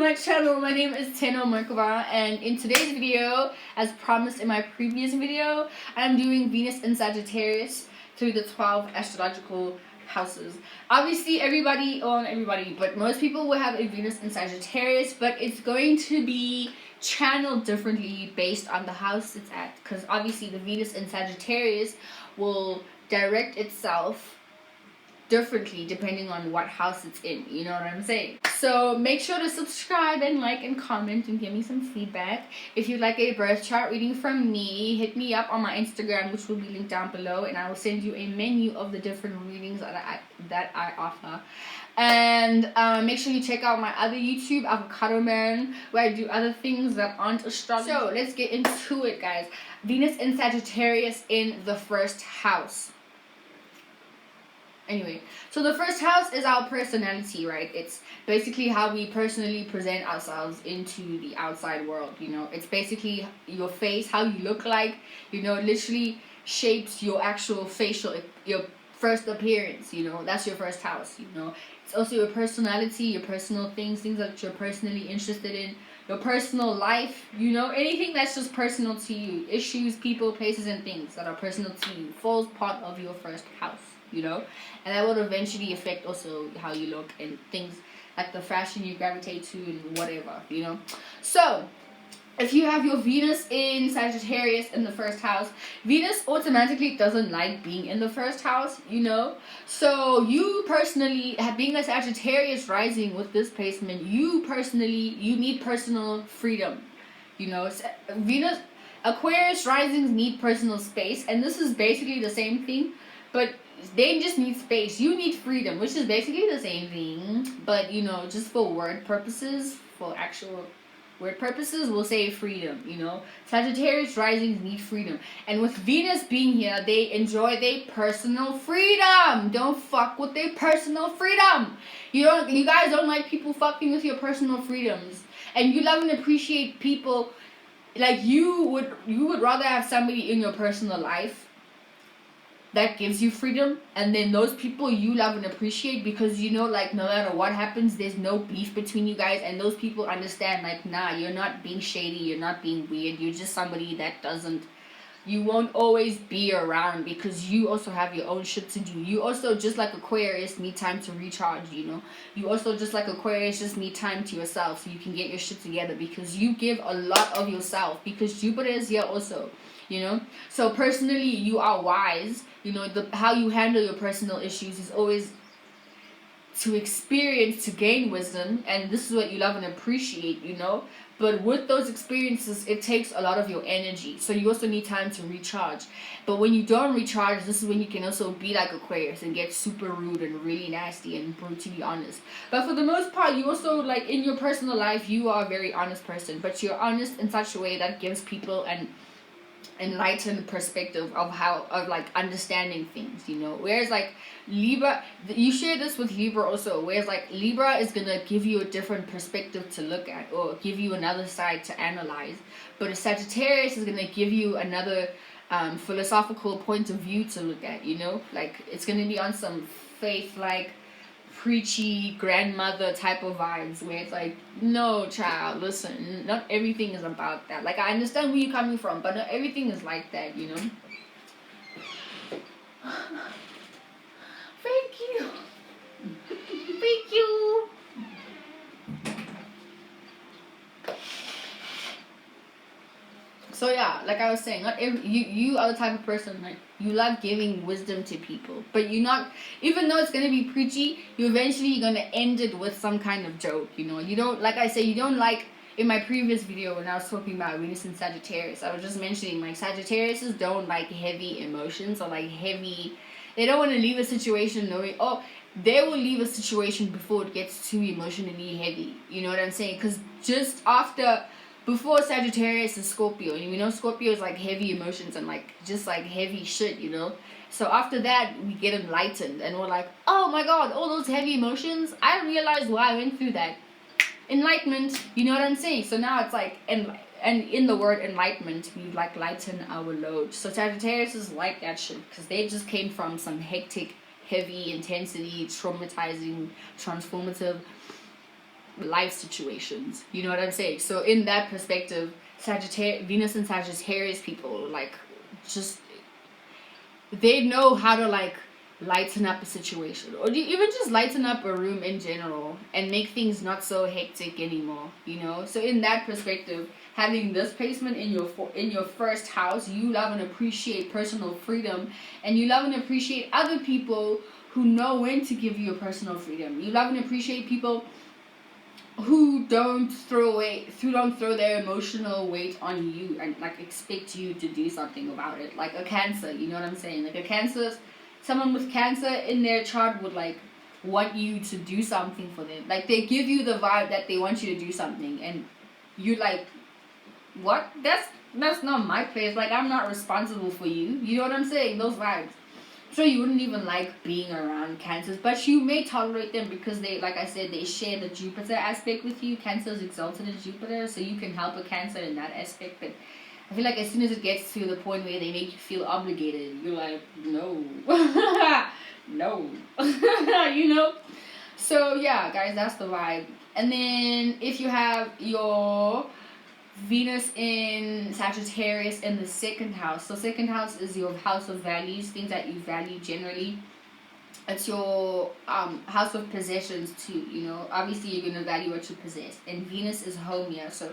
my channel. My name is Teno Markova, and in today's video, as promised in my previous video, I'm doing Venus in Sagittarius through the 12 astrological houses. Obviously but most people will have a Venus in Sagittarius, but it's going to be channeled differently based on the house it's at, because obviously the Venus in Sagittarius will direct itself differently depending on what house it's in, you know what I'm saying? So make sure to subscribe and like and comment and give me some feedback. If you'd like a birth chart reading from me, hit me up on my Instagram, which will be linked down below, and I will send you a menu of the different readings that I offer. And make sure you check out my other YouTube, Avocado Man, where I do other things that aren't astrology. So let's get into it, guys. Venus in Sagittarius in the first house. Anyway, so the first house is our personality, right? It's basically how we personally present ourselves into the outside world, you know? It's basically your face, how you look like, you know, literally shapes your actual facial, your first appearance, you know? That's your first house, you know? It's also your personality, your personal things that you're personally interested in, your personal life, you know? Anything that's just personal to you, issues, people, places, and things that are personal to you falls part of your first house, you know, and that will eventually affect also how you look and things like the fashion you gravitate to and whatever, you know. So if you have your Venus in Sagittarius in the first house, Venus automatically doesn't like being in the first house, you know. So you personally, being a Sagittarius rising with this placement, you need personal freedom, you know. Venus, Aquarius risings need personal space, and this is basically the same thing, but they just need space. You need freedom, which is basically the same thing, but you know, just for word purposes, for actual word purposes, we'll say freedom, you know. Sagittarius risings need freedom, and with Venus being here, they enjoy their personal freedom. Don't fuck with their personal freedom. You guys don't like people fucking with your personal freedoms, and you love and appreciate people. Like you would rather have somebody in your personal life that gives you freedom, and then those people you love and appreciate, because you know, like, no matter what happens, there's no beef between you guys, and those people understand, like, nah, you're not being shady, you're not being weird, you're just somebody that you won't always be around, because you also have your own shit to do. You also, just like Aquarius, need time to recharge, you know. You also, just like Aquarius, just need time to yourself so you can get your shit together, because you give a lot of yourself, because Jupiter is here also, you know. So personally, you are wise, you know. How you handle your personal issues is always to experience, to gain wisdom, and this is what you love and appreciate, you know. But with those experiences, it takes a lot of your energy, so you also need time to recharge. But when you don't recharge, this is when you can also be like Aquarius and get super rude and really nasty and brutally honest. But for the most part, you also, like, in your personal life, you are a very honest person, but you're honest in such a way that gives people an enlightened perspective of like understanding things, you know. Whereas like Libra, you share this with Libra also, whereas like Libra is gonna give you a different perspective to look at, or give you another side to analyze, but a Sagittarius is gonna give you another philosophical point of view to look at, you know. Like it's gonna be on some faith, like preachy grandmother type of vibes, where it's like, no child, listen, not everything is about that. Like, I understand where you're coming from, but not everything is like that, you know. Thank you. Thank you. So yeah, like I was saying, not you are the type of person, like, you love giving wisdom to people, but you're not, even though it's gonna be preachy, you're gonna end it with some kind of joke, you know. You don't, like I say, you don't, like in my previous video when I was talking about Venus and Sagittarius, I was just mentioning, like, Sagittariuses don't like heavy emotions, or like heavy, they don't want to leave a situation knowing, oh, they will leave a situation before it gets too emotionally heavy, you know what I'm saying? Because just before Sagittarius is Scorpio, and we know Scorpio is like heavy emotions and like just like heavy shit, you know. So after that, we get enlightened, and we're like, oh my god, all those heavy emotions, I realized why I went through that. Enlightenment, you know what I'm saying? So now it's like, and in the word enlightenment, we like lighten our load. So Sagittarius is like that shit, because they just came from some hectic, heavy, intensity, traumatizing, transformative life situations. You know what I'm saying? So in that perspective, Venus and Sagittarius people, like, just, they know how to, like, lighten up a situation, or even just lighten up a room in general and make things not so hectic anymore, you know. So in that perspective, having this placement in your first house, you love and appreciate personal freedom, and you love and appreciate other people who know when to give you a personal freedom. You love and appreciate people who don't throw their emotional weight on you and, like, expect you to do something about it. Like a Cancer, you know what I'm saying? Like a Cancer, someone with Cancer in their chart would, like, want you to do something for them. Like, they give you the vibe that they want you to do something, and you're like, what? That's not my place. Like, I'm not responsible for you. You know what I'm saying? Those vibes. So you wouldn't even like being around Cancers, but you may tolerate them because they, like I said, they share the Jupiter aspect with you. Cancer is exalted in Jupiter, so you can help a Cancer in that aspect. But I feel like as soon as it gets to the point where they make you feel obligated, you're like, no. No. You know? So yeah, guys, that's the vibe. And then if you have your Venus in Sagittarius in the second house. So second house is your house of values, things that you value generally. It's your house of possessions too, you know. Obviously you're going to value what you possess. And Venus is home here. So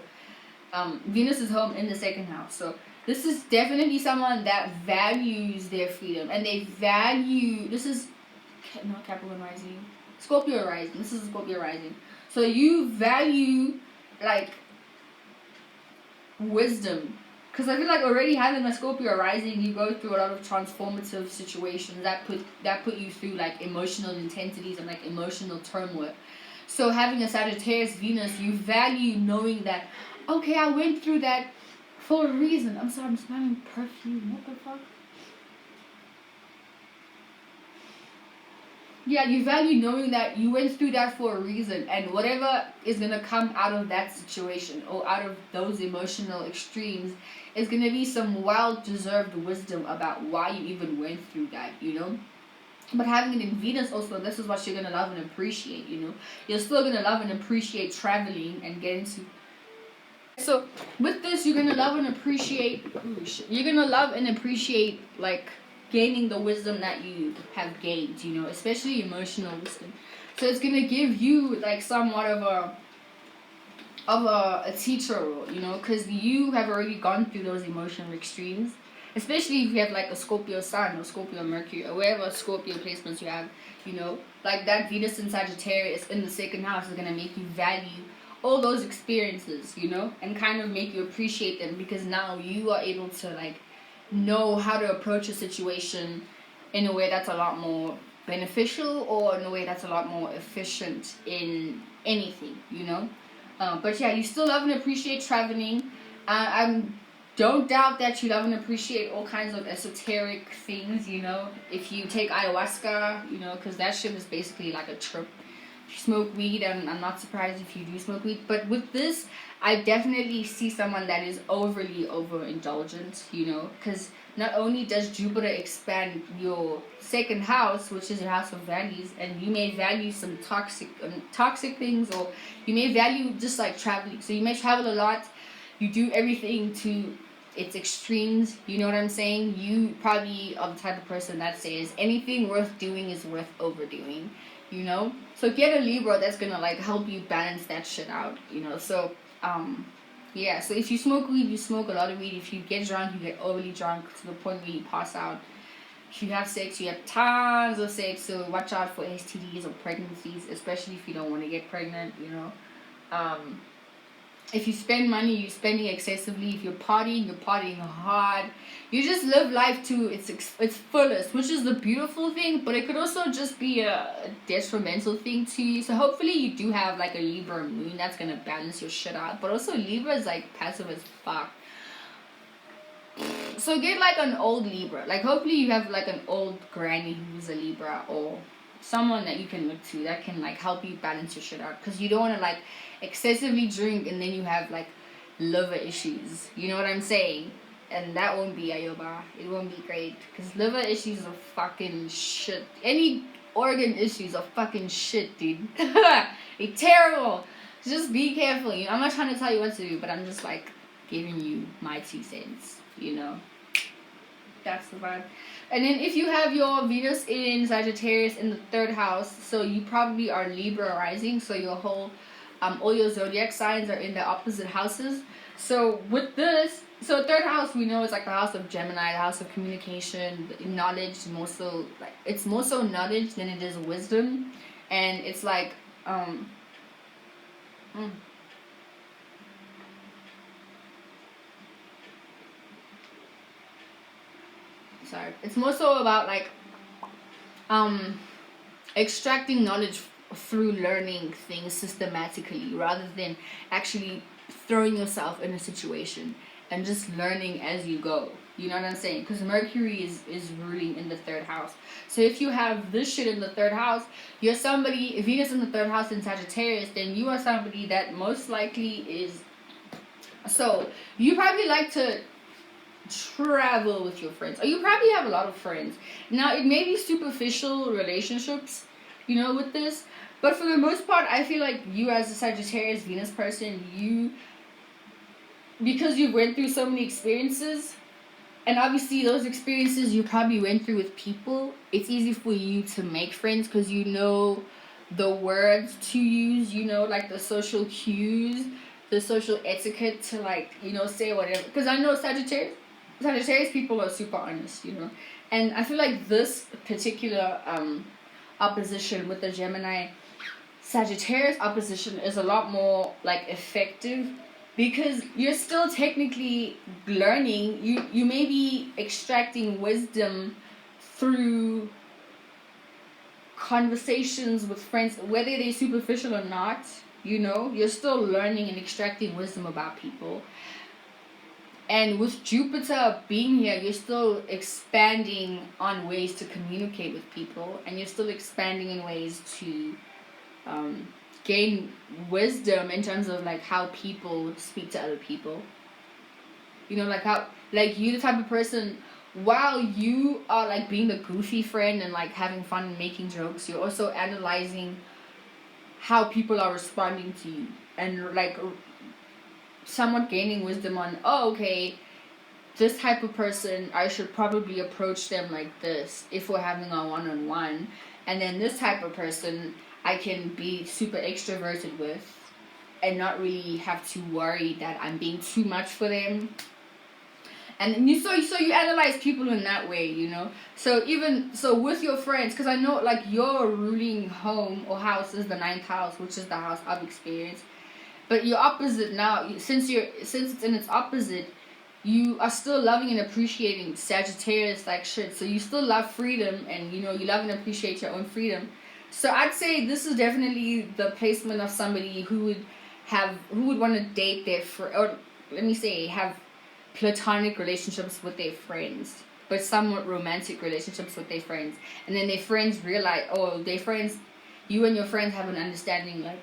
Venus is home in the second house. So this is definitely someone that values their freedom. And they value, this is not Capricorn rising, Scorpio rising. This is Scorpio rising. So you value, like, wisdom, because I feel like already having a Scorpio rising, you go through a lot of transformative situations that put you through, like, emotional intensities and, like, emotional turmoil. So having a Sagittarius Venus, you value knowing that, okay, I went through that for a reason. I'm sorry, I'm smelling perfume. What the fuck? Yeah, you value knowing that you went through that for a reason, and whatever is going to come out of that situation or out of those emotional extremes is going to be some well-deserved wisdom about why you even went through that, you know? But having it in Venus also, this is what you're going to love and appreciate, you know? You're still going to love and appreciate traveling and getting to... So, with this, you're going to love and appreciate... You're going to love and appreciate, like, gaining the wisdom that you have gained, you know, especially emotional wisdom. So it's gonna give you, like, somewhat of a teacher role, you know, because you have already gone through those emotional extremes, especially if you have, like, a Scorpio Sun or Scorpio Mercury or wherever Scorpio placements you have, you know, like that Venus in Sagittarius in the second house is gonna make you value all those experiences, you know, and kind of make you appreciate them, because now you are able to, like, know how to approach a situation in a way that's a lot more beneficial, or in a way that's a lot more efficient in anything, you know. But yeah, you still love and appreciate traveling. I don't doubt that you love and appreciate all kinds of esoteric things, you know. If you take ayahuasca, you know, because that shit is basically like a trip. If you smoke weed, and I'm not surprised if you do smoke weed, but with this, I definitely see someone that is overindulgent, you know, because not only does Jupiter expand your second house, which is your house of values, and you may value some toxic things, or you may value just, like, traveling. So you may travel a lot, you do everything to its extremes, you know what I'm saying? You probably are the type of person that says anything worth doing is worth overdoing, you know? So get a Libra that's gonna, like, help you balance that shit out, you know? So yeah, so if you smoke weed, you smoke a lot of weed. If you get drunk, you get overly drunk to the point where you pass out. If you have sex, you have tons of sex, so watch out for STDs or pregnancies, especially if you don't want to get pregnant, you know. If you spend money, you're spending excessively. If you're partying hard. You just live life to its fullest, which is the beautiful thing, but it could also just be a detrimental thing to you. So hopefully you do have, like, a Libra moon that's gonna balance your shit out. But also Libra is, like, passive as fuck. So get, like, an old Libra. Like, hopefully you have, like, an old granny who's a Libra, or someone that you can look to that can, like, help you balance your shit out, because you don't want to, like, excessively drink and then you have, like, liver issues, you know what I'm saying? And that won't be Ayoba. It won't be great, because liver issues are fucking shit. Any organ issues are fucking shit, dude. They're terrible. just be careful. You know, I'm not trying to tell you what to do, but I'm just like giving you my 2 cents. You know, that's the vibe. And then if you have your Venus in Sagittarius in the 3rd house, so you probably are Libra rising. So your whole, all your zodiac signs are in the opposite houses. So with this, so 3rd house we know is like the house of Gemini, the house of communication, knowledge, more so like it's more so knowledge than it is wisdom, and it's like sorry, it's more so about like extracting knowledge through learning things systematically rather than actually throwing yourself in a situation and just learning as you go. You know what I'm saying? Because Mercury is ruling in the 3rd house. So if you have this shit in the 3rd house, you're somebody, if Venus in the 3rd house in Sagittarius, then you are somebody that most likely is, so you probably like to travel with your friends, or you probably have a lot of friends. Now it may be superficial relationships, you know, with this, but for the most part I feel like you as a Sagittarius Venus person, you, because you went through so many experiences, and obviously those experiences you probably went through with people, it's easy for you to make friends because you know the words to use, you know, like the social cues, the social etiquette to, like, you know, say whatever. Because I know Sagittarius people are super honest, you know. And I feel like this particular opposition with the Gemini Sagittarius opposition is a lot more like effective because you're still technically learning. You may be extracting wisdom through conversations with friends, whether they're superficial or not. You know, you're still learning and extracting wisdom about people. And with Jupiter being here, you're still expanding on ways to communicate with people, and you're still expanding in ways to gain wisdom in terms of like how people speak to other people. You know, like how, like, you the type of person, while you are like being the goofy friend and like having fun and making jokes, you're also analyzing how people are responding to you, and like somewhat gaining wisdom on, oh, okay, this type of person, I should probably approach them like this if we're having a one-on-one, and then this type of person I can be super extroverted with and not really have to worry that I'm being too much for them. And you analyze people in that way, you know. So even so with your friends, because I know like your ruling home or house is the 9th house, which is the house of experience. But your opposite now, since it's in its opposite, you are still loving and appreciating Sagittarius like shit. So you still love freedom, and you know you love and appreciate your own freedom. So I'd say this is definitely the placement of somebody who would want to date or let me say have platonic relationships with their friends, but somewhat romantic relationships with their friends, and then their friends realize, you and your friends have an understanding like,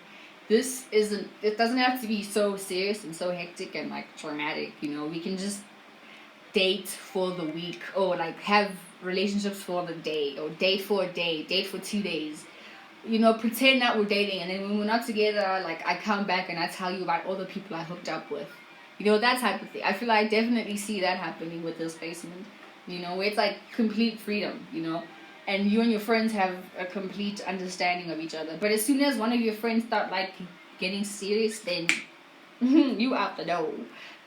it doesn't have to be so serious and so hectic and like dramatic, you know. We can just date for the week, or like have relationships for the day, or date for a day, date for 2 days, you know, pretend that we're dating, and then when we're not together, like I come back and I tell you about all the people I hooked up with, you know, that type of thing. I feel like I definitely see that happening with this placement, you know, where it's like complete freedom, you know, and you and your friends have a complete understanding of each other. But as soon as one of your friends start like getting serious, then you out the door.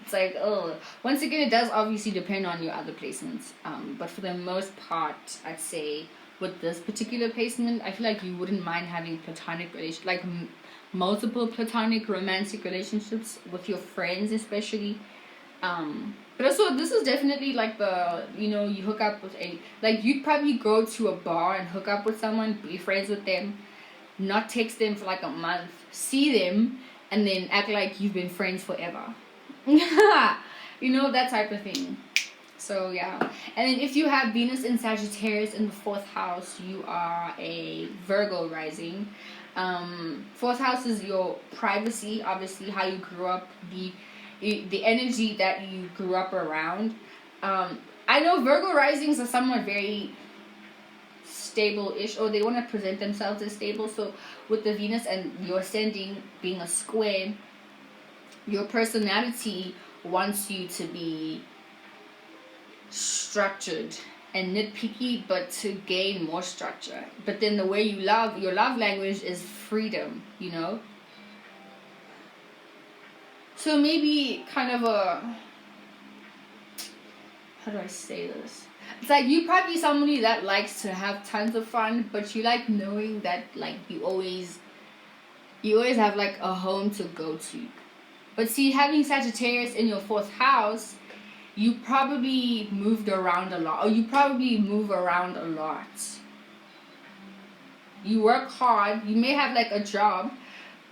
It's like, oh, once again, it does obviously depend on your other placements, but for the most part, I'd say with this particular placement, I feel like you wouldn't mind having platonic relations, like multiple platonic romantic relationships with your friends, especially. But also, this is definitely like the, you know, you hook up with like you'd probably go to a bar and hook up with someone, be friends with them, not text them for like a month, see them, and then act like you've been friends forever. You know, that type of thing. So yeah. And then if you have Venus in Sagittarius in the 4th house, you are a Virgo rising. 4th house is your privacy, obviously how you grew up, the energy that you grew up around. I know Virgo risings are somewhat very stable-ish, or they want to present themselves as stable. So with the Venus and your ascending being a square, your personality wants you to be structured and nitpicky, but to gain more structure. But then the way you love, your love language is freedom, you know? So maybe kind of a, how do I say this? It's like you probably somebody that likes to have tons of fun, but you like knowing that like you always have like a home to go to. But see, having Sagittarius in your 4th house, you probably moved around a lot, or you probably move around a lot. You work hard, you may have like a job,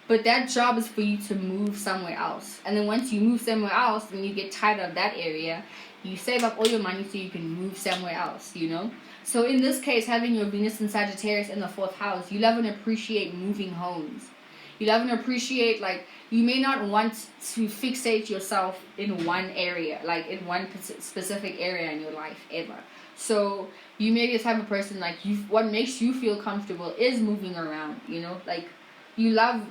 but that job is for you to move somewhere else. And then once you move somewhere else, and you get tired of that area, you save up all your money so you can move somewhere else, you know? So in this case, having your Venus and Sagittarius in the 4th house, you love and appreciate moving homes. You love and appreciate, like, you may not want to fixate yourself in one area, like in one specific area in your life ever. So you may be the type of person, like, what makes you feel comfortable is moving around, you know? Like, you love,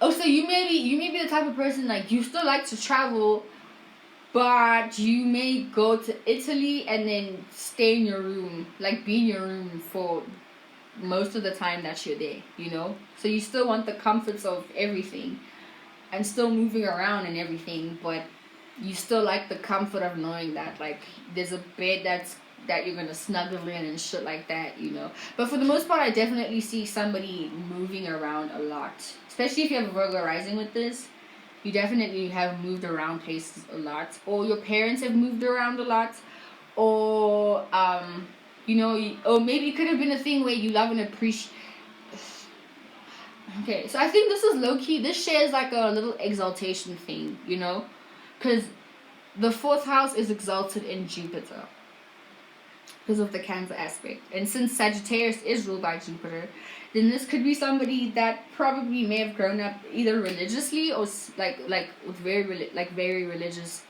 oh, so you may be the type of person, like, you still like to travel, but you may go to Italy and then stay in your room, like be in your room for most of the time that you're there, you know? So you still want the comforts of everything and still moving around and everything, but you still like the comfort of knowing that, like, there's a bed that you're gonna snuggle in and shit like that, you know? But for the most part, I definitely see somebody moving around a lot, especially if you have a Virgo rising with this. You definitely have moved around places a lot, or your parents have moved around a lot, or you know, or maybe it could have been a thing where you love and appreciate. Okay, so I think this is low-key, this shares like a little exaltation thing, you know, because the 4th house is exalted in Jupiter because of the Cancer aspect, and since Sagittarius is ruled by Jupiter, then this could be somebody that probably may have grown up either religiously or like with very religious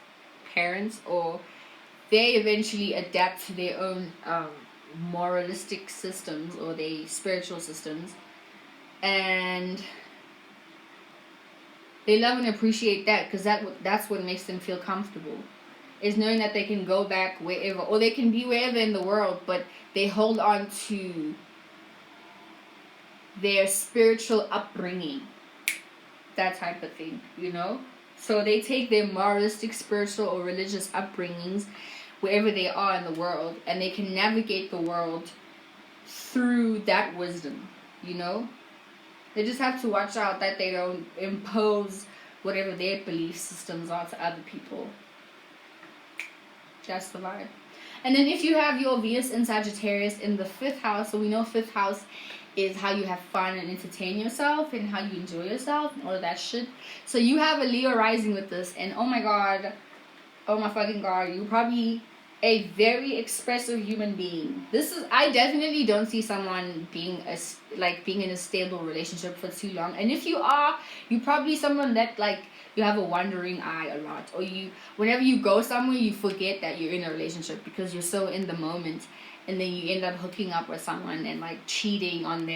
parents, or they eventually adapt to their own moralistic systems or their spiritual systems, and they love and appreciate that because that's what makes them feel comfortable, is knowing that they can go back wherever, or they can be wherever in the world, but they hold on to their spiritual upbringing, that type of thing, you know? So they take their moralistic, spiritual, or religious upbringings wherever they are in the world, and they can navigate the world through that wisdom, you know? They just have to watch out that they don't impose whatever their belief systems are to other people. That's the vibe. And then if you have your Venus in Sagittarius in the 5th house, so we know 5th house is how you have fun and entertain yourself and how you enjoy yourself and all of that shit. So you have a Leo rising with this, and oh my fucking god, you're probably a very expressive human being. I definitely don't see someone being in a stable relationship for too long. And if you are, you're probably someone that, like, you have a wandering eye a lot, or whenever you go somewhere, you forget that you're in a relationship because you're so in the moment, and then you end up hooking up with someone and like cheating on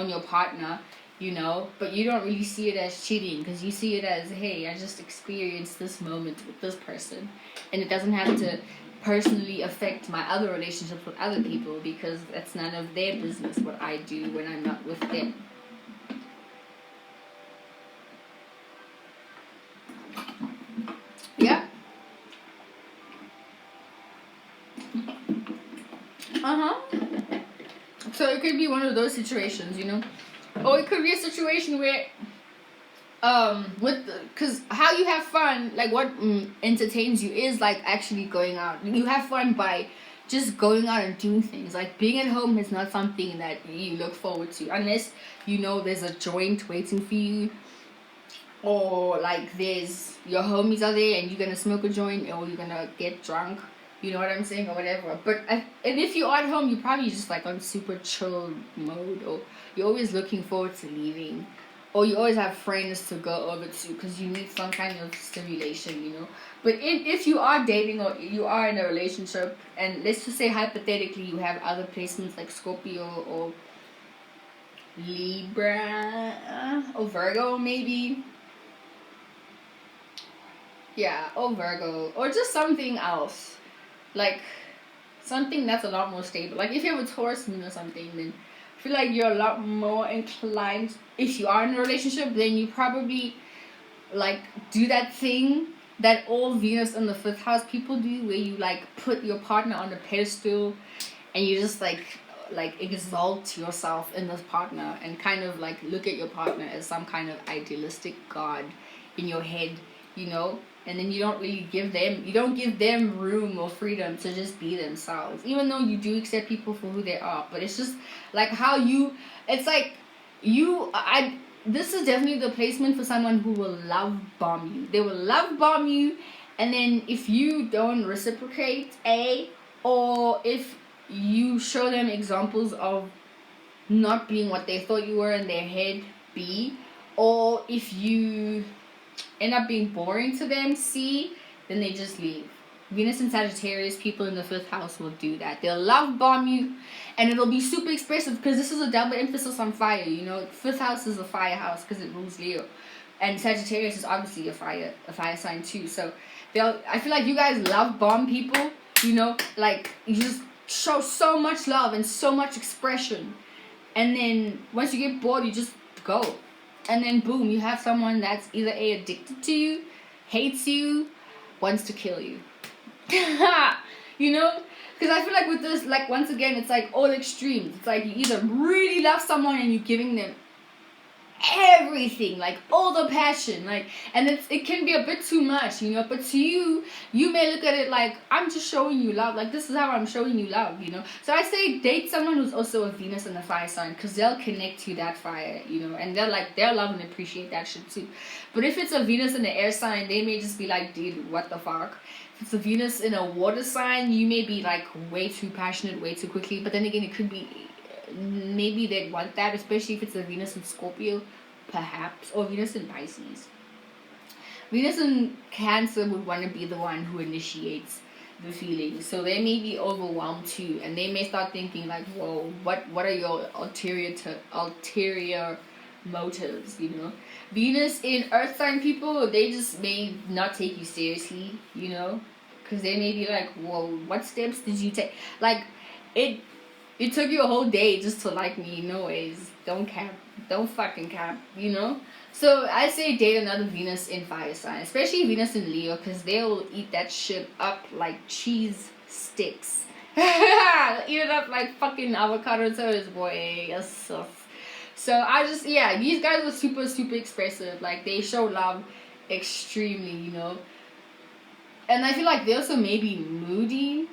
your partner, you know, but you don't really see it as cheating because you see it as, hey, I just experienced this moment with this person, and it doesn't have to personally affect my other relationships with other people because that's none of their business what I do when I'm not with them. Yeah. So it could be one of those situations, you know, or it could be a situation where because how you have fun, like what entertains you is like actually going out. You have fun by just going out and doing things. Like being at home is not something that you look forward to unless you know there's a joint waiting for you, or like there's your homies are there and you're gonna smoke a joint, or you're gonna get drunk, you know what I'm saying, or whatever. But and if you're at home, you're probably just like on super chill mode, or you're always looking forward to leaving, or you always have friends to go over to because you need some kind of stimulation, you know. But if you are dating or you are in a relationship, and let's just say hypothetically you have other placements like Scorpio or Libra or Virgo maybe. Yeah, or Virgo, or just something else, like something that's a lot more stable. Like if you have a Taurus moon or something, then I feel like you're a lot more inclined. If you are in a relationship, then you probably like do that thing that all Venus in the 5th house people do, where you like put your partner on a pedestal, and you just like exalt yourself in this partner, and kind of like look at your partner as some kind of idealistic god in your head, you know. And then you don't give them room or freedom to just be themselves, even though you do accept people for who they are. But it's just like how it's like this is definitely the placement for someone who will love bomb you. They will love bomb you, and then if you don't reciprocate, or if you show them examples of not being what they thought you were in their head, or if you end up being boring to them, then they just leave. Venus and Sagittarius people in the 5th house will do that. They'll love bomb you, and it'll be super expressive because this is a double emphasis on fire, you know. 5th house is a fire house because it rules Leo, and Sagittarius is obviously a fire sign too. So I feel like you guys love bomb people, you know, like you just show so much love and so much expression, and then once you get bored, you just go. And then boom, you have someone that's either addicted to you, hates you, wants to kill you. You know? Because I feel like with this, like once again, it's like all extremes. It's like you either really love someone and you're giving them everything, like all the passion, like, and it can be a bit too much, you know. But to you may look at it like, I'm just showing you love, like this is how I'm showing you love, you know. So I say date someone who's also a Venus and a fire sign, because they'll connect to that fire, you know, and they'll love and appreciate that shit too. But if it's a Venus and an air sign, they may just be like, dude, what the fuck. If it's a Venus in a water sign, you may be like way too passionate way too quickly. But then again, it could be maybe they'd want that, especially if it's a Venus in Scorpio, perhaps, or Venus in Pisces. Venus in Cancer would want to be the one who initiates the feelings, so they may be overwhelmed too, and they may start thinking like, whoa, what are your ulterior motives, you know. Venus in Earth sign people, they just may not take you seriously, you know, because they may be like, whoa, what steps did you take? Like, it took you a whole day just to like me. No ways. Don't fucking cap, you know. So I say date another Venus in fire sign, especially Venus in Leo, because they'll eat that shit up like cheese sticks. Eat it up like fucking avocado toast, boy. Yes. So I just, these guys are super, super expressive. Like, they show love extremely, you know. And I feel like they also may be moody,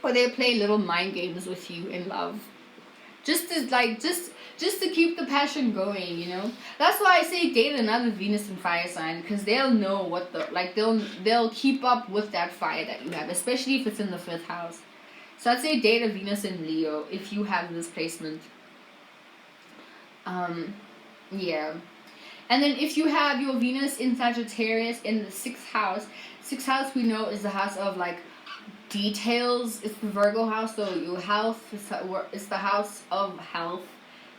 or they play little mind games with you in love, just to keep the passion going, you know. That's why I say date another Venus and fire sign, because they'll know what they'll keep up with that fire that you have, especially if it's in the 5th house. So I'd say date a Venus in Leo if you have this placement. And then if you have your Venus in Sagittarius in the 6th house, 6th house we know is the house of like details. It's the Virgo house, so your health, it's the house of health.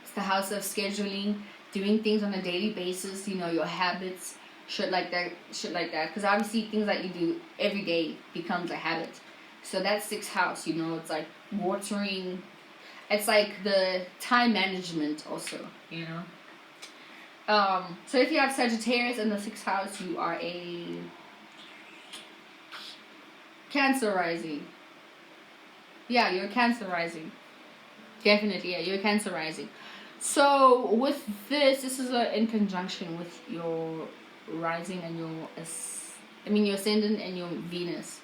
It's the house of scheduling, doing things on a daily basis, you know, your habits, shit like that, because obviously things that you do every day becomes a habit. So that's 6th house, you know. It's like watering, it's like the time management also, you know. So if you have Sagittarius in the 6th house, you are a Cancer rising. Yeah, you're Cancer rising. Definitely, yeah, you're Cancer rising. So with this is in conjunction with your rising and your ascendant and your Venus.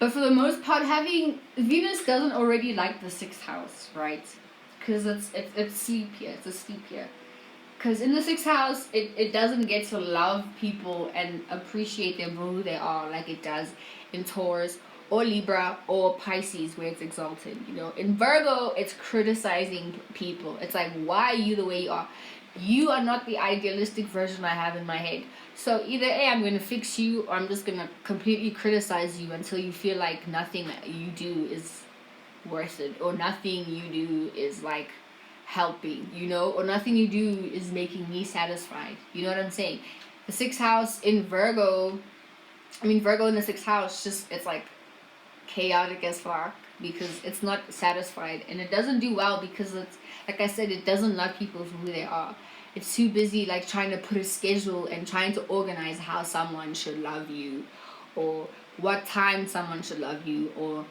But for the most part, having Venus doesn't already like the 6th house, right? Because it's sleep here. It's a sleep here. Because in the 6th house, it doesn't get to love people and appreciate them for who they are like it does in Taurus or Libra or Pisces, where it's exalted, you know. In Virgo, it's criticizing people. It's like, why are you the way you are? you are not the idealistic version I have in my head. So either A, I'm going to fix you, or I'm just going to completely criticize you until you feel like nothing you do is worth it, or nothing you do is like helping, you know, or nothing you do is making me satisfied. You know what I'm saying? The sixth house in Virgo, Virgo in the sixth house, just, it's like chaotic as fuck because it's not satisfied, and it doesn't do well because it's, like I said, it doesn't love people for who they are. It's too busy like trying to put a schedule and trying to organize how someone should love you, or what time someone should love you, or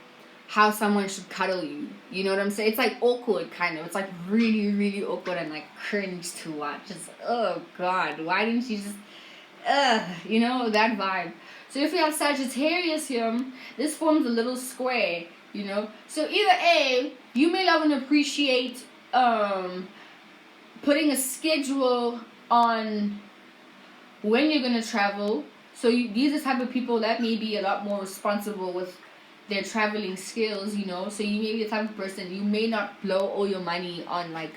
how someone should cuddle you. You know what I'm saying? It's like awkward, kind of. It's like really, really awkward and like cringe to watch. It's, oh god, why didn't you just, you know, that vibe. So if you have Sagittarius here, this forms a little square, you know. So either A, you may love and appreciate putting a schedule on when you're going to travel. So these are the type of people that may be a lot more responsible with their traveling skills, you know. So you may be the type of person, you may not blow all your money on like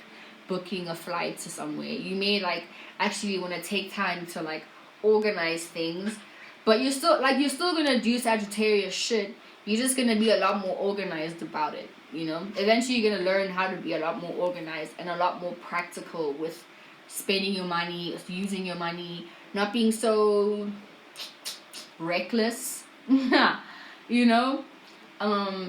booking a flight to somewhere. You may like actually want to take time to like organize things, but you're still gonna do Sagittarius shit. You're just gonna be a lot more organized about it, you know. Eventually you're gonna learn how to be a lot more organized and a lot more practical with spending your money, using your money, not being so reckless. You know,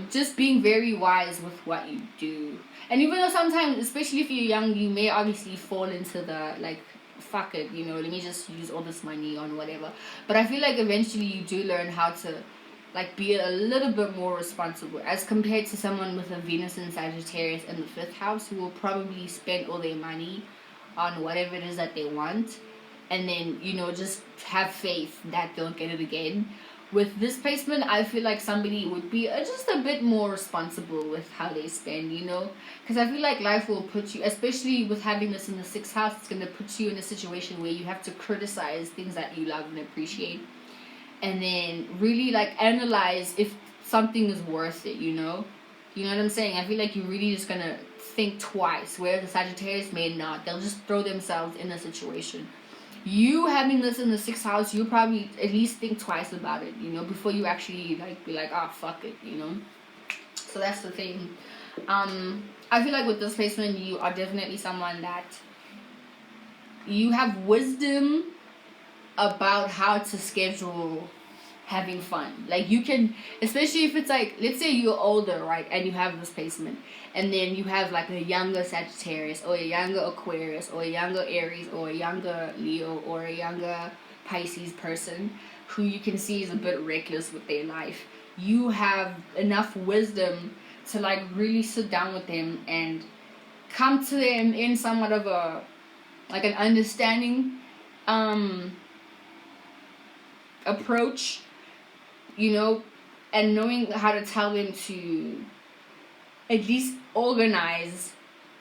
just being very wise with what you do. And even though sometimes, especially if you're young, you may obviously fall into the like, fuck it, you know, let me just use all this money on whatever. But I feel like eventually you do learn how to like be a little bit more responsible as compared to someone with a Venus in Sagittarius in the 5th house, who will probably spend all their money on whatever it is that they want, and then, you know, just have faith that they'll get it again. With this placement, I feel like somebody would be just a bit more responsible with how they spend, you know, because I feel like life will put you, especially with having this in the 6th house, it's going to put you in a situation where you have to criticize things that you love and appreciate, and then really like analyze if something is worth it, you know what I'm saying? I feel like you're really just gonna think twice, whereas the Sagittarius may not. They'll just throw themselves in a situation. You having this in the 6th house, you'll probably at least think twice about it, you know, before you actually like be like, oh fuck it, you know. So that's the thing. I feel like with this placement, you are definitely someone that you have wisdom about how to schedule having fun. Like you can, especially if it's like, let's say you're older, right, and you have this placement, and then you have like a younger Sagittarius or a younger Aquarius or a younger Aries or a younger Leo or a younger Pisces person who you can see is a bit reckless with their life. You have enough wisdom to like really sit down with them and come to them in somewhat of a like an understanding approach, you know, and knowing how to tell them to at least organize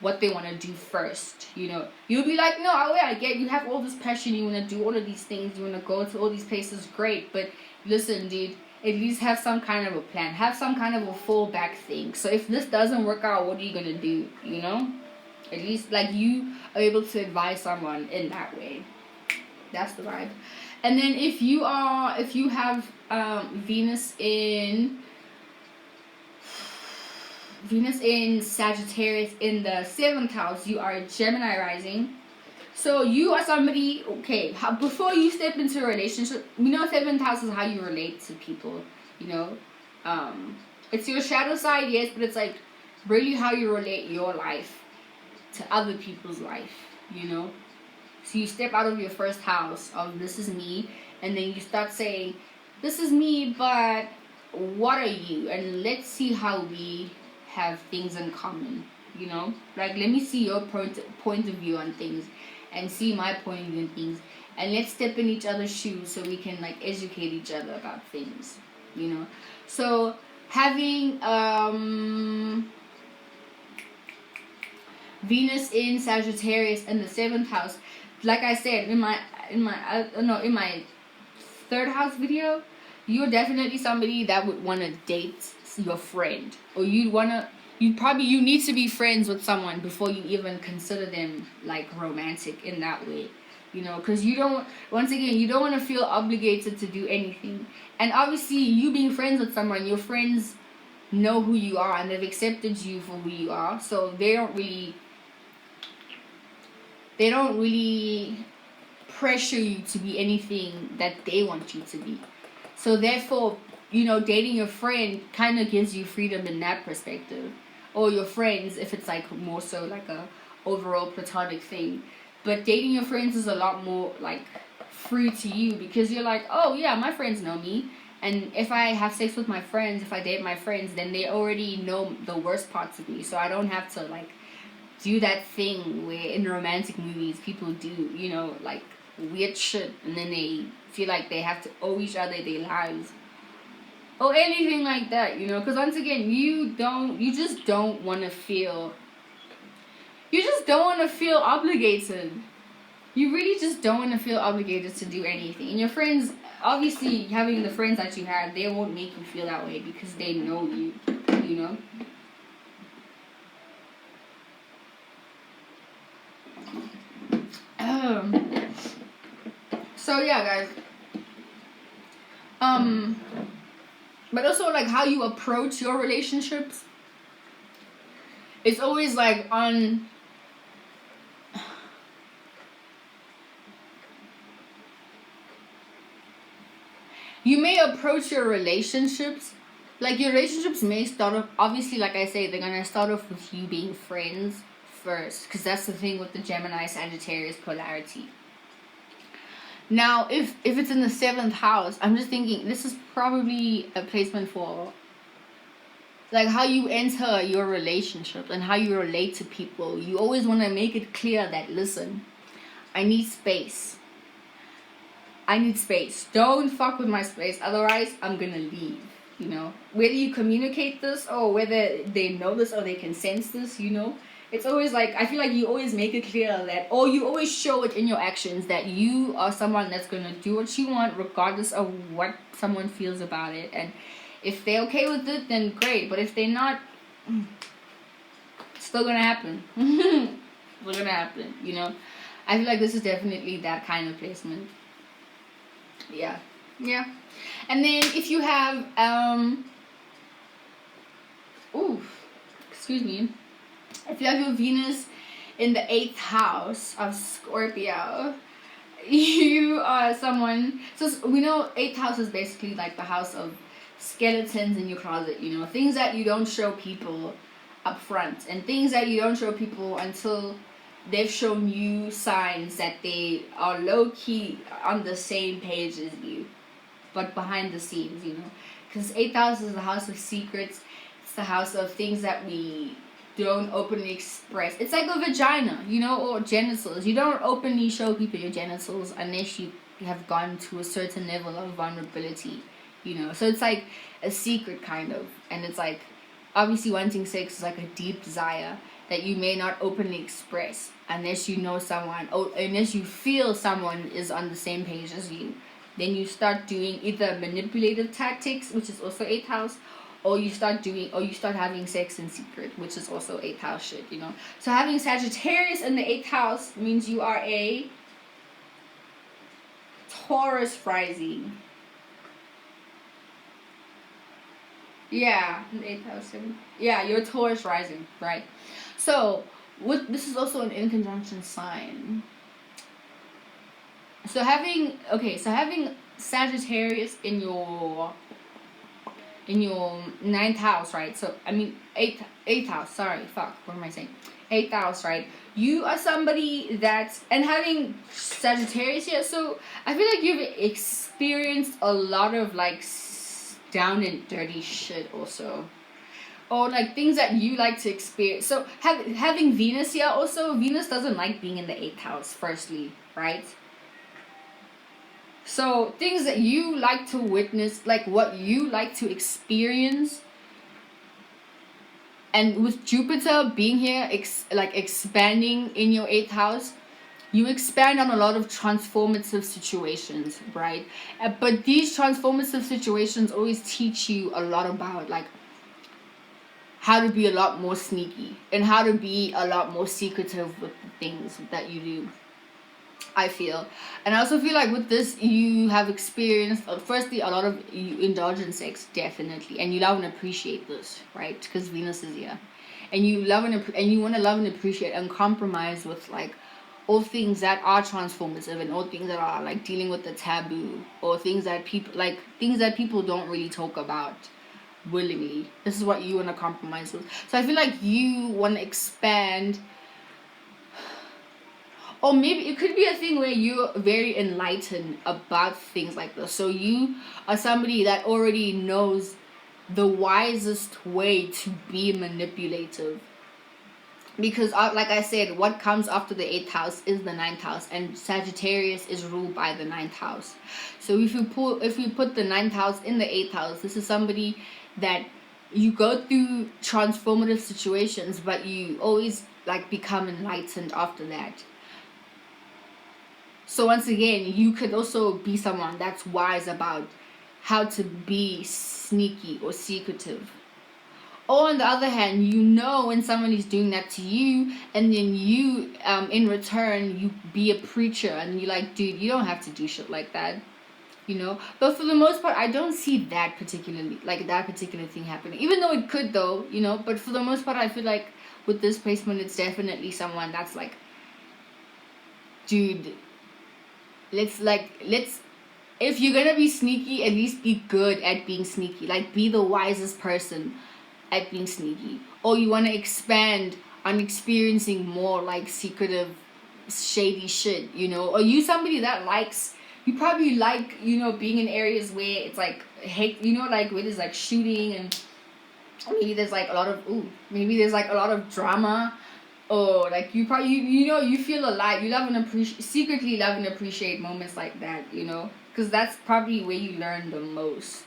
what they want to do first, you know. You'll be like, no, I get you have all this passion, you want to do all of these things, you want to go to all these places, great, but listen, dude, at least have some kind of a plan, have some kind of a fallback thing. So if this doesn't work out, what are you going to do, you know? At least like you are able to advise someone in that way. That's the vibe. And then if you have Venus in Sagittarius in the 7th house, you are a Gemini rising. So you are somebody, okay, before you step into a relationship, you know, 7th house is how you relate to people, you know. It's your shadow side, yes, but it's like really how you relate your life to other people's life, you know. So you step out of your first house of this is me, and then you start saying, this is me, but what are you? And let's see how we have things in common, you know? Like, let me see your point of view on things and see my point of view on things. And let's step in each other's shoes so we can, like, educate each other about things, you know? So having Venus in Sagittarius in the 7th house, like I said in my 3rd house video, you're definitely somebody that would want to date your friend, or you'd want to you need to be friends with someone before you even consider them like romantic in that way, you know, because you don't, once again, you don't want to feel obligated to do anything. And obviously you being friends with someone, your friends know who you are and they've accepted you for who you are, so they don't really pressure you to be anything that they want you to be. So therefore, you know, dating your friend kind of gives you freedom in that perspective, or your friends if it's like more so like a overall platonic thing. But dating your friends is a lot more like free to you, because you're like, oh yeah, my friends know me, and if I have sex with my friends, if I date my friends, then they already know the worst parts of me, so I don't have to like do that thing where in romantic movies people do, you know, like weird shit, and then they feel like they have to owe each other their lives or anything like that, you know, because once again, you just don't want to feel obligated. You really just don't want to feel obligated to do anything. And your friends, obviously, having the friends that you have, they won't make you feel that way because they know you, you know. So yeah, guys. But also like how you approach your relationships. It's always like on. You may approach your relationships, like your relationships may start off, obviously, like I say, they're gonna start off with you being friends first, because that's the thing with the Gemini Sagittarius polarity. Now, if it's in the 7th house, I'm just thinking this is probably a placement for like how you enter your relationship and how you relate to people. You always want to make it clear that, listen, I need space. Don't fuck with my space, otherwise I'm gonna leave, you know. Whether you communicate this or whether they know this or they can sense this, you know. It's always like, I feel like you always make it clear that, or you always show it in your actions that you are someone that's gonna do what you want regardless of what someone feels about it. And if they're okay with it, then great. But if they're not, it's still gonna happen. Still gonna happen, you know. I feel like this is definitely that kind of placement. Yeah. And then if you have excuse me, if you have your Venus in the 8th house of Scorpio, you are someone, so we know 8th house is basically like the house of skeletons in your closet, you know, things that you don't show people up front, and things that you don't show people until they've shown you signs that they are low-key on the same page as you, but behind the scenes, you know. Because 8th house is the house of secrets. It's the house of things that we don't openly express. It's like a vagina, you know, or genitals. You don't openly show people your genitals unless you have gone to a certain level of vulnerability, you know. So it's like a secret kind of. And it's like, obviously wanting sex is like a deep desire that you may not openly express unless you know someone, or unless you feel someone is on the same page as you. Then you start doing either manipulative tactics, which is also 8th house, or you start having sex in secret, which is also 8th house shit, you know. So having Sagittarius in the 8th house means you are a Taurus rising. Yeah, in the 8th house. Yeah, you're a Taurus rising, right? So this is also an in conjunction sign. So having Sagittarius in your 9th house, right? So I mean 8th house. Sorry, fuck. What am I saying? 8th house, right? You are somebody that's, and having Sagittarius here, so I feel like you've experienced a lot of like down and dirty shit also, or like things that you like to experience. So having Venus here also, Venus doesn't like being in the 8th house, firstly, right? So things that you like to witness, like what you like to experience, and with Jupiter being here, expanding in your 8th house, you expand on a lot of transformative situations, right? But these transformative situations always teach you a lot about like how to be a lot more sneaky and how to be a lot more secretive with the things that you do, I feel. And I also feel like with this, you have experienced, firstly, a lot of you indulge in sex, definitely, and you love and appreciate this, right? Because Venus is here, and you love and you want to love and appreciate and compromise with like all things that are transformative and all things that are like dealing with the taboo, or things that people don't really talk about willingly. This is what you want to compromise with. So I feel like you want to expand. Or maybe it could be a thing where you're very enlightened about things like this. So you are somebody that already knows the wisest way to be manipulative. Because like I said, what comes after the 8th house is the 9th house, and Sagittarius is ruled by the 9th house. So if you put the 9th house in the 8th house, this is somebody that you go through transformative situations, but you always like become enlightened after that. So once again, you could also be someone that's wise about how to be sneaky or secretive. Or on the other hand, you know when somebody's doing that to you, and then you, in return, you be a preacher, and you're like, dude, you don't have to do shit like that, you know? But for the most part, I don't see that particular thing happening. Even though it could, though, you know? But for the most part, I feel like with this placement, it's definitely someone that's like, dude, let's if you're gonna be sneaky, at least be good at being sneaky. Like, be the wisest person at being sneaky. Or you want to expand on experiencing more like secretive, shady shit, you know? Or you somebody that you probably like, you know, being in areas where it's like you know, like where there's like shooting, and maybe there's like a lot of drama. Or like you probably you know, you feel alive, you love and secretly love and appreciate moments like that, you know, because that's probably where you learn the most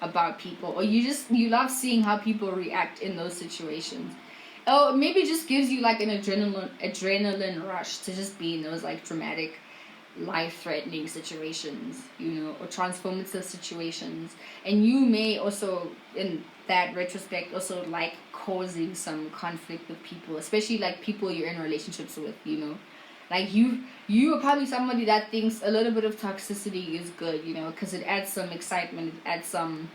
about people. Or you love seeing how people react in those situations. Or maybe it just gives you like an adrenaline rush to just be in those like dramatic, life-threatening situations, you know, or transformative situations. And you may also, in that retrospect, also like causing some conflict with people, especially like people you're in relationships with, you know. Like you are probably somebody that thinks a little bit of toxicity is good, you know, because it adds some excitement, it adds some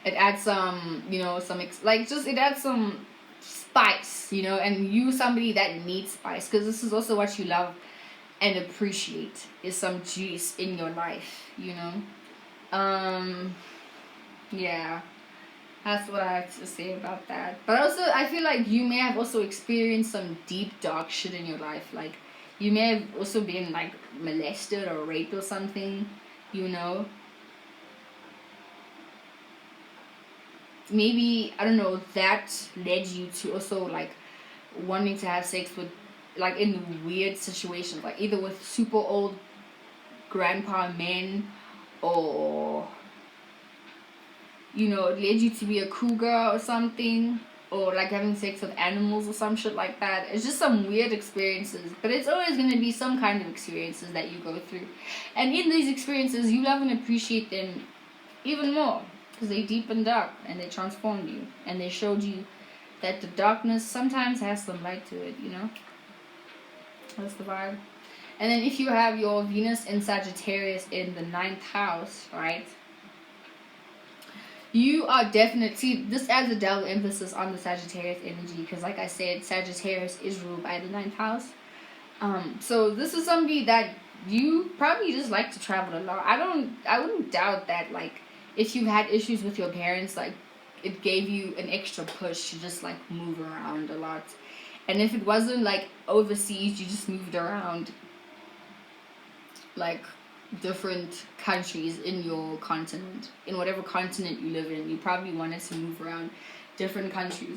you know, it adds some spice, you know. And you somebody that needs spice, because this is also what you love and appreciate, is some juice in your life, you know. Yeah, that's what I have to say about that. But also, I feel like you may have also experienced some deep, dark shit in your life. Like, you may have also been, like, molested or raped or something, you know? Maybe, I don't know, that led you to also, like, wanting to have sex with, like, in weird situations. Like, either with super old grandpa men, or, you know, it led you to be a cougar or something, or like having sex with animals or some shit like that. It's just some weird experiences, but it's always going to be some kind of experiences that you go through. And in these experiences, you love and appreciate them even more, because they deep and dark, and they transformed you, and they showed you that the darkness sometimes has some light to it, you know? That's the vibe. And then if you have your Venus in Sagittarius in the 9th house, right? You are definitely, this adds a double emphasis on the Sagittarius energy, because like I said, Sagittarius is ruled by the 9th house. So this is somebody that you probably just like to travel a lot. I wouldn't doubt that, like, if you had issues with your parents, like, it gave you an extra push to just, like, move around a lot. And if it wasn't, like, overseas, you just moved around, like, different countries in your continent, in whatever continent you live in. You probably wanted to move around different countries.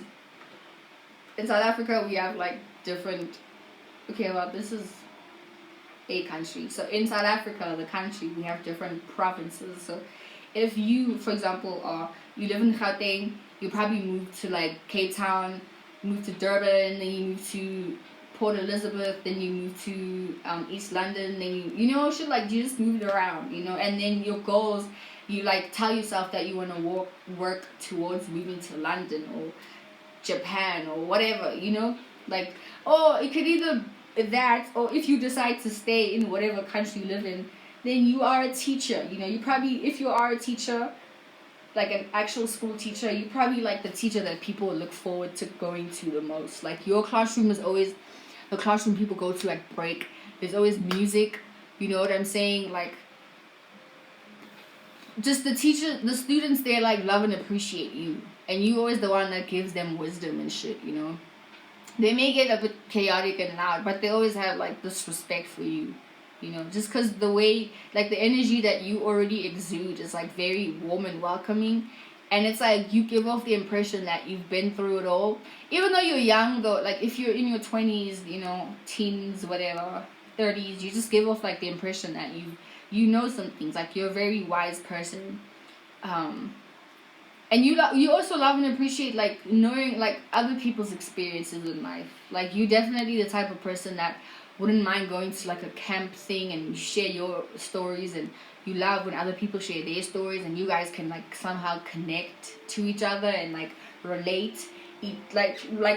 In South Africa, we have like different, this is a country. So in South Africa, the country, we have different provinces. So if you, for example, you live in Gauteng, you probably move to like Cape Town, move to Durban, then you move to Port Elizabeth, then you move to East London, then you know, shit, like, you just moved around, you know. And then your goals you like tell yourself that you want to work towards moving to London or Japan or whatever, you know, like, or it could either that, or if you decide to stay in whatever country you live in, then you are a teacher. You know, you probably, if you are a teacher, like an actual school teacher, you probably like the teacher that people look forward to going to the most. Like your classroom is always the classroom people go to at break. There's always music, you know what I'm saying? Like, just the teacher, the students there like love and appreciate you, and you always the one that gives them wisdom and shit, you know. They may get a bit chaotic and loud, but they always have like this respect for you, you know, just because the way, like the energy that you already exude is like very warm and welcoming, and it's like you give off the impression that you've been through it all, even though you're young though. Like if you're in your 20s, you know, teens, whatever, 30s, you just give off like the impression that you know some things, like you're a very wise person, and you also love and appreciate like knowing like other people's experiences in life. Like you definitely the type of person that wouldn't mind going to like a camp thing and you share your stories, and you love when other people share their stories and you guys can like somehow connect to each other and like relate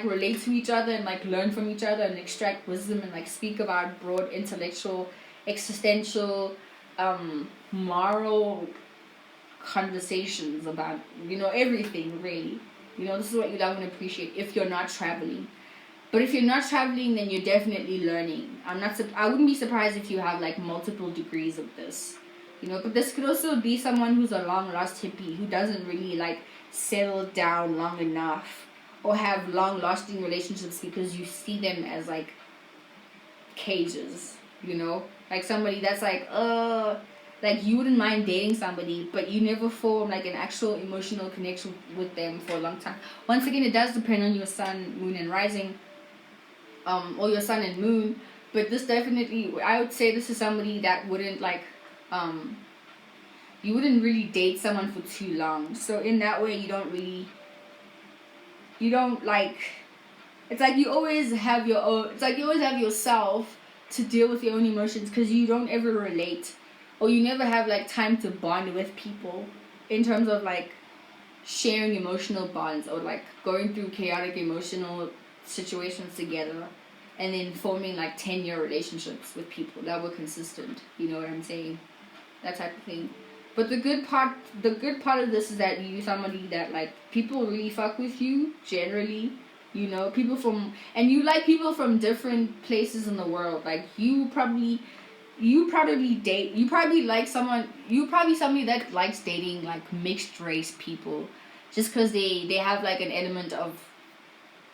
relate to each other and like learn from each other and extract wisdom and like speak about broad intellectual, existential, moral conversations about, you know, everything really. You know, this is what you love and appreciate if you're not traveling. But if you're not traveling, then you're definitely learning. I wouldn't be surprised if you have like multiple degrees of this, you know. But this could also be someone who's a long lost hippie who doesn't really like settle down long enough or have long lasting relationships because you see them as like cages, you know, like somebody that's like you wouldn't mind dating somebody, but you never form like an actual emotional connection with them for a long time. Once again, it does depend on your sun, moon, and rising, or your sun and moon. But this definitely, I would say this is somebody that wouldn't like, you wouldn't really date someone for too long. So in that way, you don't like, it's like you always have your own, it's like you always have yourself to deal with your own emotions, because you don't ever relate, or you never have like time to bond with people in terms of like sharing emotional bonds or like going through chaotic emotional situations together and then forming like 10-year relationships with people that were consistent, you know what I'm saying, that type of thing. But the good part of this is that you're somebody that like people really fuck with you generally, you know, and you like people from different places in the world. Like you probably like somebody that likes dating like mixed race people, just because they have like an element of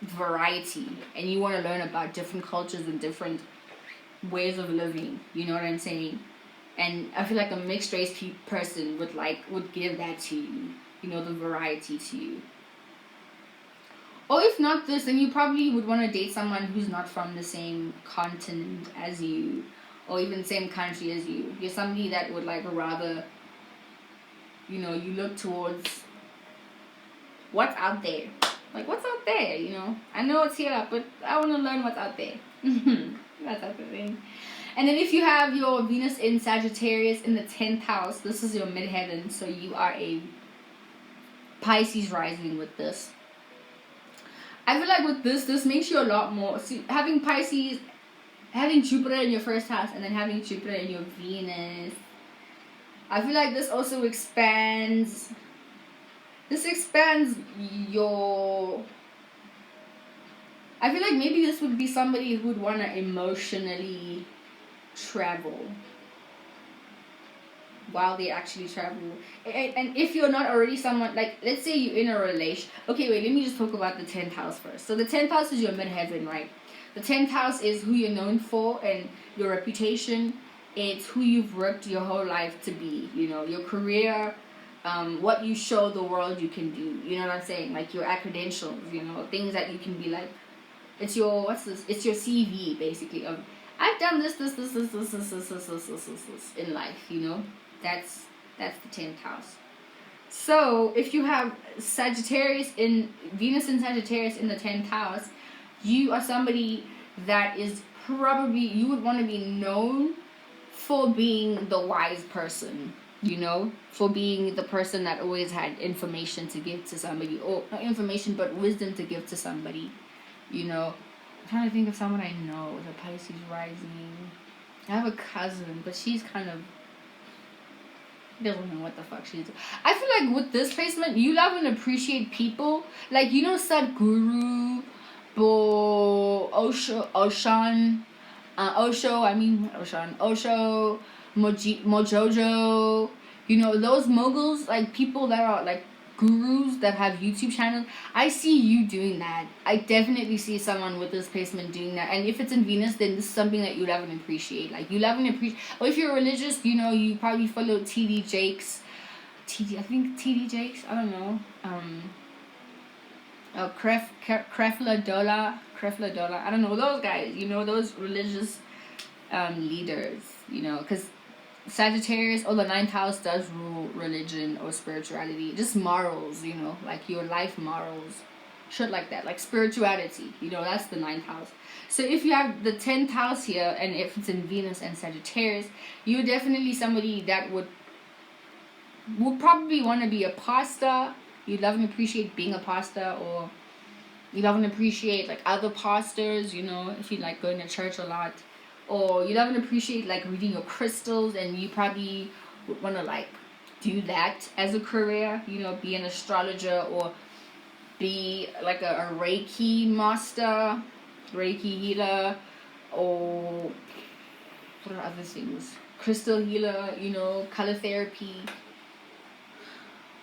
variety, and you want to learn about different cultures and different ways of living, you know what I'm saying. And I feel like a mixed race person would give that to you, you know, the variety to you. Or if not this, then you probably would want to date someone who's not from the same continent as you, or even same country as you. You're somebody that would like rather, you know, you look towards what's out there. Like, what's out there, you know? I know it's here, but I want to learn what's out there. That type of thing. And then if you have your Venus in Sagittarius in the 10th house, this is your midheaven, so you are a Pisces rising with this. I feel like with this makes you a lot more, see, having Pisces, having Jupiter in your first house and then having Jupiter in your Venus, I feel like this also expands your, I feel like maybe this would be somebody who would want to emotionally travel while they actually travel. And if you're not already someone, like, let's say you're in a relation. Okay, wait, let me just talk about the 10th house first. So the 10th house is your midheaven, right? The 10th house is who you're known for and your reputation. It's who you've worked your whole life to be, you know, your career, what you show the world you can do, you know what I'm saying? Like your credentials, you know, things that you can be like, it's your, it's your CV basically of, I've done this in life, you know? That's the 10th house. So if you have Venus and Sagittarius in the 10th house, you are somebody that is probably, you would want to be known for being the wise person. you know, for being the person that always had information to give to somebody, or not information but wisdom to give to somebody, you know. I'm trying to think of someone I know with a Pisces rising. I have a cousin, but she's kind of doesn't know what the fuck she's doing. I feel like with this placement, you love and appreciate people. Like, you know, Sadhguru, Osho, Mojojo, you know, those moguls, like people that are like gurus that have YouTube channels. I see you doing that. I definitely see someone with this placement doing that. And if it's in Venus, then this is something that you love and appreciate. Like, you love and appreciate. Or if you're religious, you know, you probably follow TD Jakes. I think TD Jakes, I don't know. Krefla Dola, I don't know, those guys, you know, those religious leaders, you know, because Sagittarius or the 9th house does rule religion or spirituality, just morals, you know, like your life morals, shit like that, like spirituality, you know, that's the 9th house. So if you have the 10th house here, and if it's in Venus and Sagittarius, you're definitely somebody that would probably want to be a pastor. You love and appreciate being a pastor, or you love and appreciate like other pastors, you know, if you like going to church a lot. Or you love and appreciate like reading your crystals, and you probably would want to like do that as a career, you know, be an astrologer, or be like a Reiki master, Reiki healer, or what are other things? Crystal healer, you know, color therapy,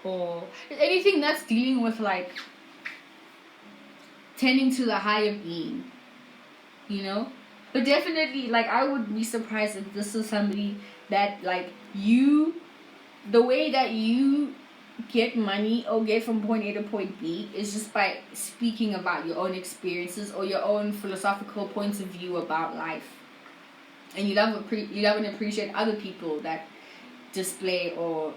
or anything that's dealing with like tending to the higher being, you know. But definitely, like, I would be surprised if this is somebody that, like, you, the way that you get money or get from point A to point B is just by speaking about your own experiences or your own philosophical points of view about life. And you love and appreciate other people that display or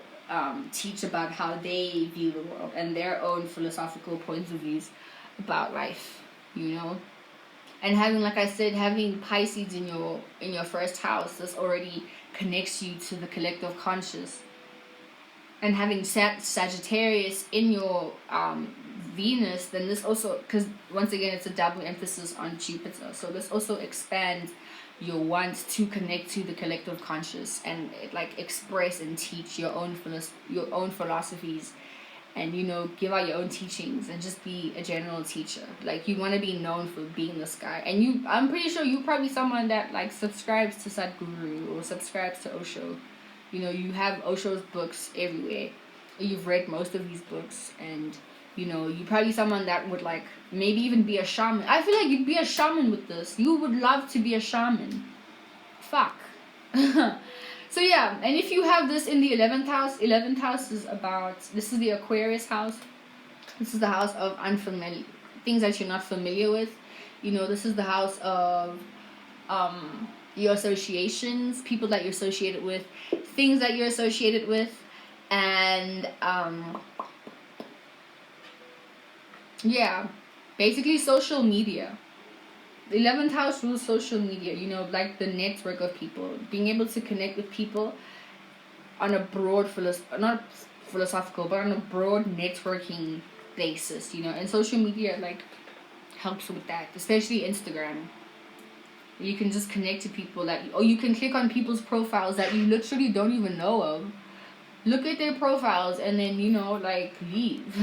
teach about how they view the world and their own philosophical points of views about life, you know. And having, like I said, having Pisces in your first house, this already connects you to the collective conscious. And having Sagittarius in your Venus, then this also, because once again it's a double emphasis on Jupiter, so this also expands your want to connect to the collective conscious and like express and teach your own philosophies, and, you know, give out your own teachings and just be a general teacher. Like, you want to be known for being this guy. And I'm pretty sure you're probably someone that, like, subscribes to Sadhguru or subscribes to Osho. You know, you have Osho's books everywhere. You've read most of these books. And, you know, you're probably someone that would, like, maybe even be a shaman. I feel like you'd be a shaman with this. You would love to be a shaman. Fuck. So yeah, and if you have this in the 11th house is about, this is the Aquarius house. This is the house of unfamiliar, things that you're not familiar with. You know, this is the house of your associations, people that you're associated with, things that you're associated with, and yeah, basically social media. The 11th house rules social media, you know, like the network of people, being able to connect with people on a broad, not philosophical, but on a broad networking basis, you know, and social media, like, helps with that, especially Instagram. You can just connect to people or you can click on people's profiles that you literally don't even know of. Look at their profiles and then, you know, like, leave.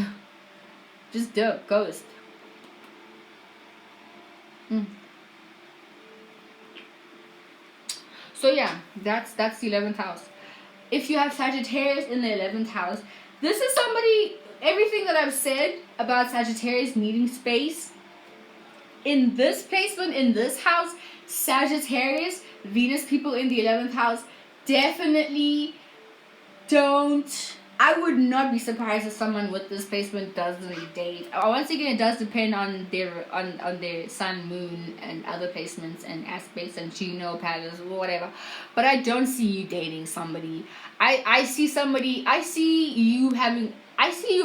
Just ghost. So yeah, that's the 11th house. If you have Sagittarius in the 11th house, this is somebody, everything that I've said about Sagittarius needing space, in this placement, in this house, Sagittarius, Venus people in the 11th house, definitely don't. I would not be surprised if someone with this placement doesn't date. Once again, it does depend on their sun, moon, and other placements and aspects and Juno patterns, whatever. But I don't see you dating somebody. I see you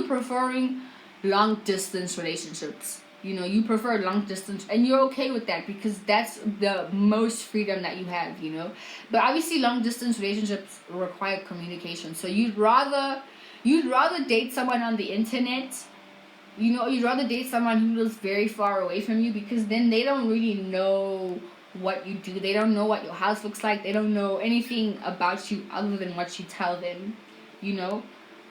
preferring long distance relationships. You know, you prefer long distance, and you're okay with that because that's the most freedom that you have, you know. But obviously long distance relationships require communication, so you'd rather date someone on the internet. You know, you'd rather date someone who lives very far away from you, because then they don't really know what you do. They don't know what your house looks like. They don't know anything about you other than what you tell them, you know.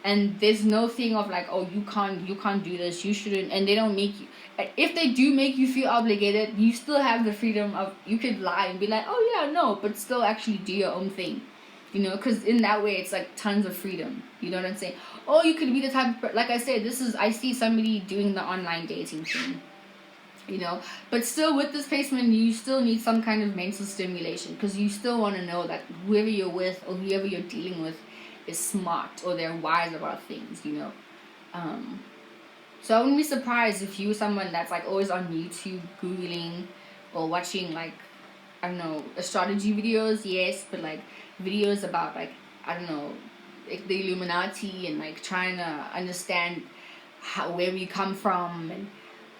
And there's no thing of like, oh, you can't do this, you shouldn't. And they don't make you, if they do make you feel obligated, you still have the freedom of, you could lie and be like, oh yeah, no, but still actually do your own thing, you know, because in that way it's like tons of freedom, you know what I'm saying. Or you could be the type of, like I said, I see somebody doing the online dating thing, you know. But still, with this placement, you still need some kind of mental stimulation, because you still want to know that whoever you're with or whoever you're dealing with is smart, or they're wise about things, you know. So I wouldn't be surprised if you were someone that's like always on YouTube googling or watching, like, I don't know, astrology videos, yes, but like videos about, like, I don't know, like the Illuminati, and like trying to understand where we come from, and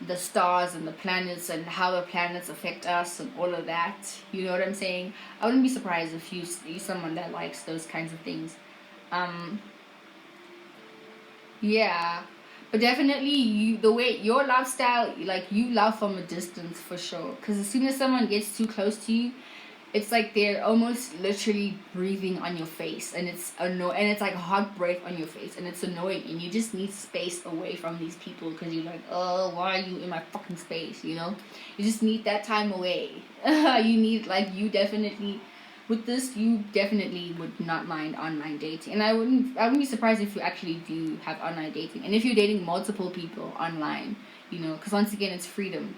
the stars and the planets, and how the planets affect us, and all of that, you know what I'm saying. I wouldn't be surprised if you're someone that likes those kinds of things. Yeah, but definitely the way your lifestyle, like, you love from a distance for sure, because as soon as someone gets too close to you, it's like they're almost literally breathing on your face, and it's and it's like a hot breath on your face, and it's annoying, and you just need space away from these people, because you're like, oh, why are you in my fucking space, you know. You just need that time away. You need, like, you definitely, with this, you definitely would not mind online dating, and I wouldn't be surprised if you actually do have online dating, and if you're dating multiple people online, you know, because once again, it's freedom.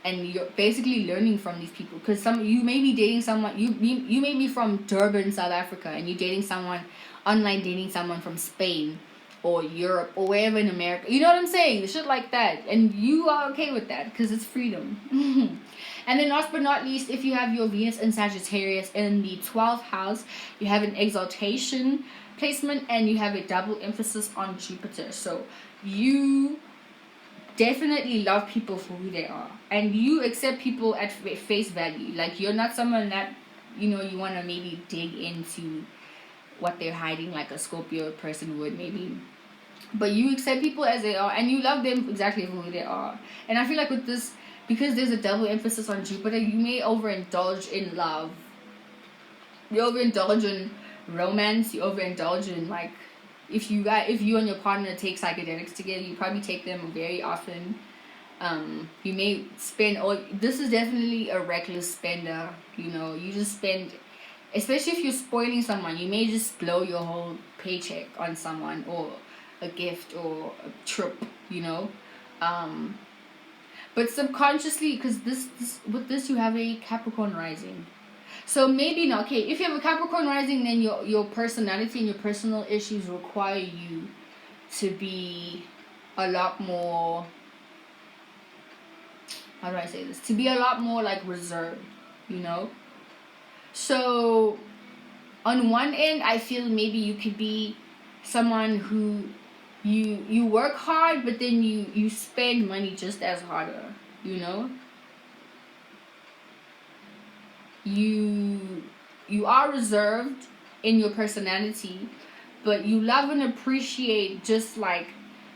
And you're basically learning from these people, because you may be dating someone, you may be from Durban, South Africa, and you're dating someone online, dating someone from Spain or Europe or wherever in America, you know what I'm saying, shit like that, and you are okay with that because it's freedom. And then last but not least, if you have your Venus and Sagittarius in the 12th house, you have an exaltation placement, and you have a double emphasis on Jupiter. So you definitely love people for who they are, and you accept people at face value. Like, you're not someone that, you know, you want to maybe dig into what they're hiding like a Scorpio person would maybe, but you accept people as they are, and you love them exactly for who they are. And I feel like with this, because there's a double emphasis on Jupiter, you may overindulge in love, you overindulge in romance, you overindulge in, like, if you and your partner take psychedelics together, you probably take them very often. You may spend this is definitely a reckless spender, you know. You just spend, especially if you're spoiling someone, you may just blow your whole paycheck on someone, or a gift, or a trip, you know. But subconsciously, because with this you have a Capricorn rising. So maybe not. Okay, if you have a Capricorn rising, then your personality and your personal issues require you to be a lot more, how do I say this? To be a lot more, like, reserved, you know? So on one end, I feel maybe you could be someone who you work hard, but then you spend money just as harder, you know? You are reserved in your personality, but you love and appreciate just, like,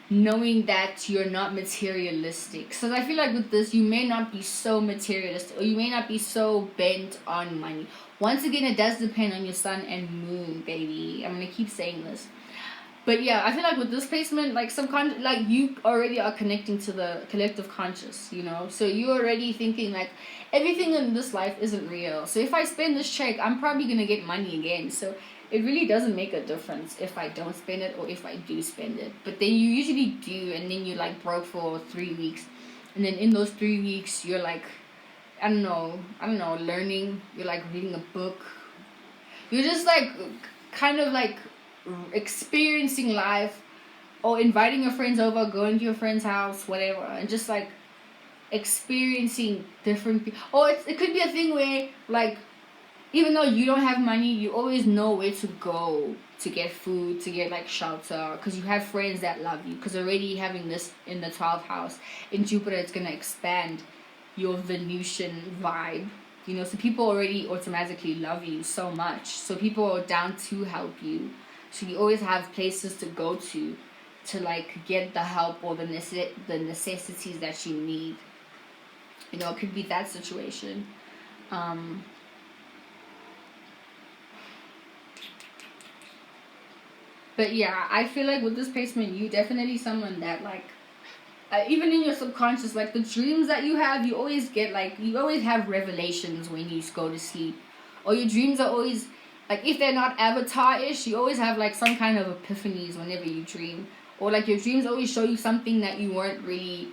knowing that you're not materialistic. So I feel like with this, you may not be so materialistic, or you may not be so bent on money. Once again, it does depend on your sun and moon, baby. I'm gonna keep saying this. But yeah, I feel like with this placement, like, like, you already are connecting to the collective conscious, you know. So you're already thinking, like, everything in this life isn't real. So if I spend this check, I'm probably gonna get money again. So it really doesn't make a difference if I don't spend it or if I do spend it. But then you usually do, and then you're, like, broke for 3 weeks, and then in those 3 weeks you're, like, I don't know, learning. You're, like, reading a book. You're just, like, kind of, like, experiencing life, or inviting your friends over, going to your friend's house, whatever, and just, like, experiencing different people. Or it could be a thing where, like, even though you don't have money, you always know where to go to get food, to get like shelter, because you have friends that love you, because already having this in the 12th house in Jupiter, it's going to expand your Venusian vibe, you know, so people already automatically love you so much, so people are down to help you, so you always have places to go to like get the help or the necessities that you need, you know. It could be that situation. But yeah, I feel like with this placement, you definitely someone that like, even in your subconscious, like the dreams that you have, you always get like, you always have revelations when you go to sleep, or your dreams are always like, if they're not avatar-ish, you always have like some kind of epiphanies whenever you dream, or like your dreams always show you something that you weren't really,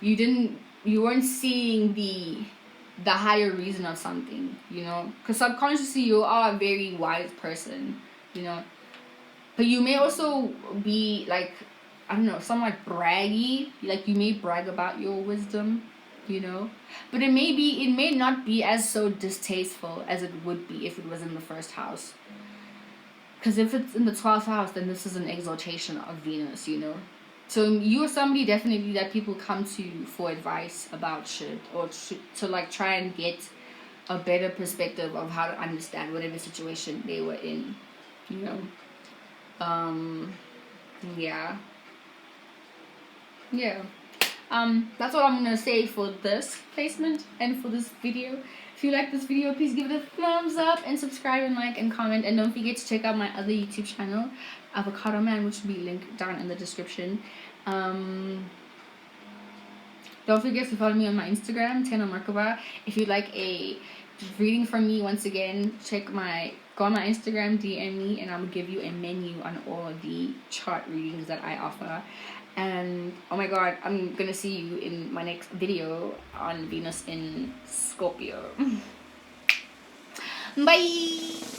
you weren't seeing the higher reason of something, you know, because subconsciously you are a very wise person, you know. But you may also be like, I don't know, somewhat braggy. Like you may brag about your wisdom, you know. But it may not be as so distasteful as it would be if it was in the first house. Because if it's in the 12th house, then this is an exaltation of Venus, you know. So you are somebody definitely that people come to for advice about shit, or to like try and get a better perspective of how to understand whatever situation they were in, you know. Yeah. That's what I'm gonna say for this placement and for this video. If you like this video, please give it a thumbs up and subscribe and like and comment, and don't forget to check out my other YouTube channel, Avocado Man, which will be linked down in the description. Don't forget to follow me on my Instagram, Tena Markova. If you'd like a reading from me, once again, go on my Instagram, DM me, and I will give you a menu on all of the chart readings that I offer. And oh my god, I'm gonna see you in my next video on Venus in Scorpio. Bye.